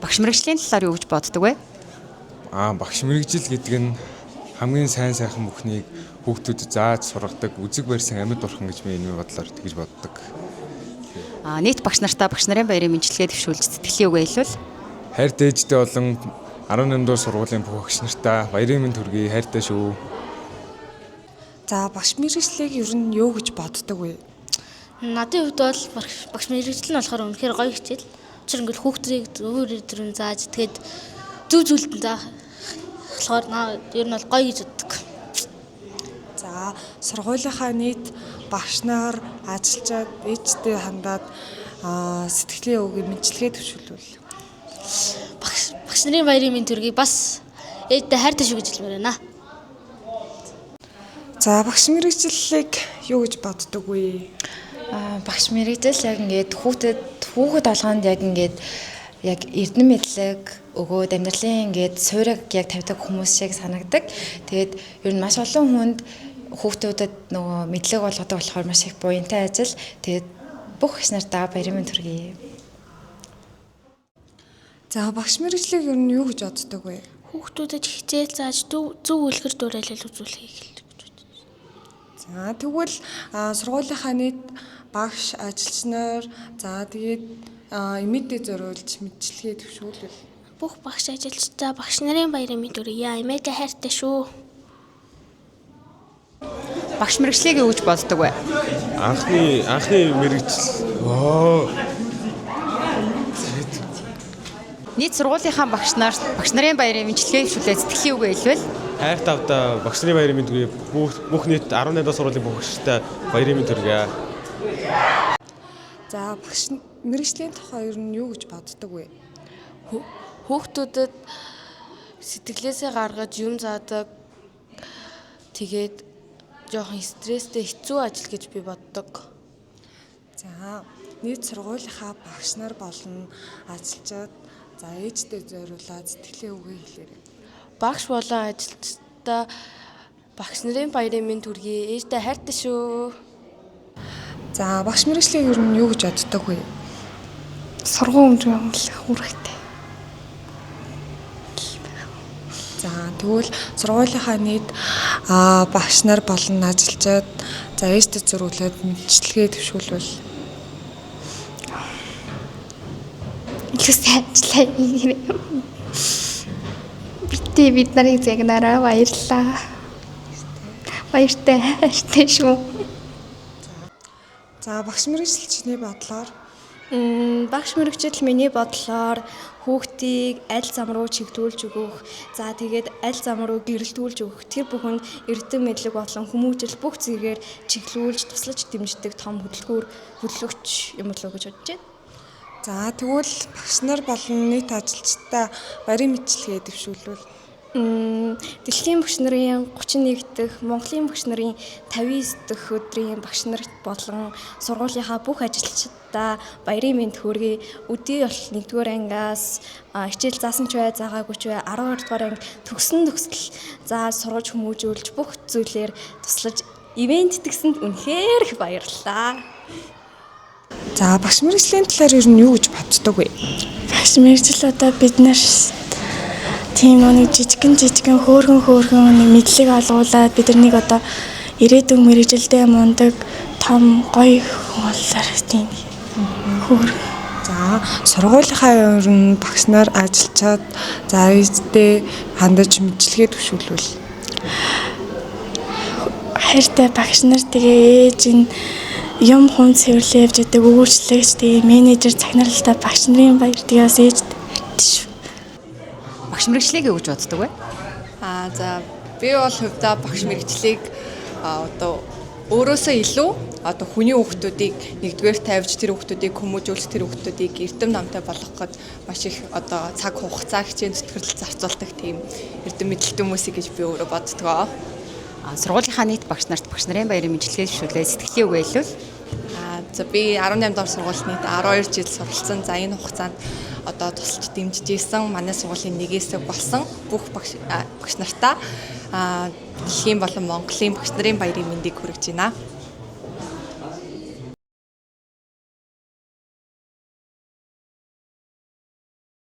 Багш мэргэжлийн талаар юу гэж боддог вэ? Багш мэргэжил гэдэг нь хамгийн сайн сайхан бүхнийг хүүхдүүдэд зааж сургадаг, үзэг барьсан амьд урхан гэж миний бодлоор тэгж боддог. Нийт багш нартаа багш нарын баярын мэндчилгээ төвшүүлж сэтгэлийн үг хэлвэл Хайрт ээжтэй болон 18 дугаар сургуулийн бүх багш нартаа баярын мэнд хүргэе, хайртай шүү. За багш мэргэжлийг ер нь юу гэж боддог вэ? Надын хувьд бол багш мэргэжил нь болохоор үнэхээр гоё хичээл. Учир нь хүүхдийг өөр өдрөнд зааж тэгээд зүв зүйлд заах болохоор ер нь бол гоё гэж боддог. За сургуулийнхаа нийт багш нар ажиллаж ээжтэй хандаад сэтгэлийн үгийн мэдлэгээ төвшүүлвэл Багш нарын баярын мэнд төргий бас ээжтэй хайртай шүү гэж хэлмээр байна. За багш мэргэжлийг юу гэж боддог вэ? Багш мэргэжил яг ингээд хүүхэд болгонд яг ингээд яг эрдэм мэдлэг өгөөд амьдралын ингээд суурийг яг тавьдаг хүмүүс шиг санагдаг. Тэгээд ер нь маш олон хүнд хүүхдүүдэд нөгөө мэдлэг олгодог болохоор маш их буянтай ажил. Тэгээд бүх багш нартаа баярын мэнд хүргэе. За багш мэргэжлийг ер нь юу гэж боддог вэ? Хүүхдүүдэд хичээл зааж зөв үлгэр дуурайлал үзүүлэхийг хэлдэг. За тэгвэл сургуулийнхаа нийт багш ажилч нар за тэгээд эмээдээ зориулж мэдлэгээ төвшүүлвэл Бүх багш ажилчдаа багш нарын баярын мэнд хүргэе. Эмээтэй хайртай шүү. багш мэргэжлийг юу гэж боддог вэ? Анхны мэргэжил. Нийт сургуулийнхаа багш нарын баярын мэндчилгээ төвшүүлээд сэтгэлийн үг хэлвэл Хайр тавда багш нарын баярын мэнд хүргэе. Бүх нийт 18 дахь сургуулийн бүх багштай баярын мэнд хүргэе. за багш мэргэжлийн тухай ер нь юу гэж боддог вэ? Хүүхдүүдэд сэтгэлээсээ гаргаж юм заадаг. Тэгээд жоохон стресстэй хэцүү ажил гэж би боддог. За нийт сургуулийнхаа багш нар болон ажилчид за ээжтэй зориулаад сэтгэлийн үгээ хэлээрэй. Багш болон ажилчдаа багш нарын баярын мэнд хүргэе. Ээжтэй хайртай шүү. За багш мэргэжлийг ер нь юу гэж боддог вэ? Сургууль хэмжээ хүрхтэй. За тэгвэл сургуулийнхаа нийт багш нар болон ажилчид за ээжтэй зориулаад мэдлэгээ төвшүүлвэл Илүүстэй ажиллаа хийгээрэй. Бид нарыг загнараа баярлаа. Баяртай хайртай шүү. за багш мэргэжилчний бодлоор Багш мэргэжил миний бодлоор хүүхдийг аль зам руу чиглүүлж өгөх, за тэгээд аль зам руу гэрэлтүүлж өгөх тэр бүхэнд эрдэм мэдлэг болон хүмүүжил бүх зэрэгээр чиглүүлж туслаж дэмждэг том хөдөлгөгч юм болов уу гэж бодож байна. за тэгвэл багш нар болон нийт ажилчдаа баярын мэдлэгээ төвшүүлвэл Дэлхийн багш нарын 31 дахь, Монголын багш нарын 59 дахь өдрийн багш нарт болон сургуулийнхаа бүх ажилчдаа баярын мэнд хүргэе. Өдий бол 1-р ангиас хичээл заасан ч бай, заагаагүй ч бай 12 дугаар анги төгсөн төгсөл зааж сургаж хүмүүжүүлж бүх зүйлээр туслаж ивент тгсэнд үнэхээр их баярлалаа. за багш мэргэжлийн талаар ер нь юу гэж боддог вэ? Багш мэргэжил одоо бид нар тийм нэг жижигэн хөөргөн нэг мэдлэг олгуулад биднийг одоо ирээдүйн мэргэжилдээ мундаг том гоё боллоор тийм хөөргөн. за сургуулийнхаа ер нь багш нар ажилчаад за ээжтэй хандаж мэдлэгээ төвшүүлвэл Хайртай багш нар тэгээ ээж нь юм хүн цэвэрлэж өгдөг өгүүлжлэгч тэгээ менежер цагнаалтай багш нарын баяр тэгээ бас ээж багш мэргэжлийг юу гэж боддог вэ? За би бол хувьдаа багш мэргэжлийг одоо өөрөөсөө илүү одоо хүний хүүхдүүдийг нэгдүгээр тавьж тэр хүүхдүүдийг хүмүүжүүлж тэр хүүхдүүдийг эрдэм намтай болгоход маш их одоо цаг хугацаа хичээн зүтгэл зарцуулдаг тийм эрдэм мэдлэлтэй хүмүүсийг гэж би өөрөө боддгоо. Сургуулийнхаа нийт багш нарт багш нарын баярын мэндчилгээ төвшүүлээд сэтгэлийн үг хэлвэл За би 18 дахь сургуульд 12 жил суралцсан. За энэ хугацаанд одоо тусалж дэмжиж исэн манай сургуулийн нэг хэсэг болсон бүх багш нартаа дэлхийн болон Монголын багш нарын баярын мэндийг хүргэж байна.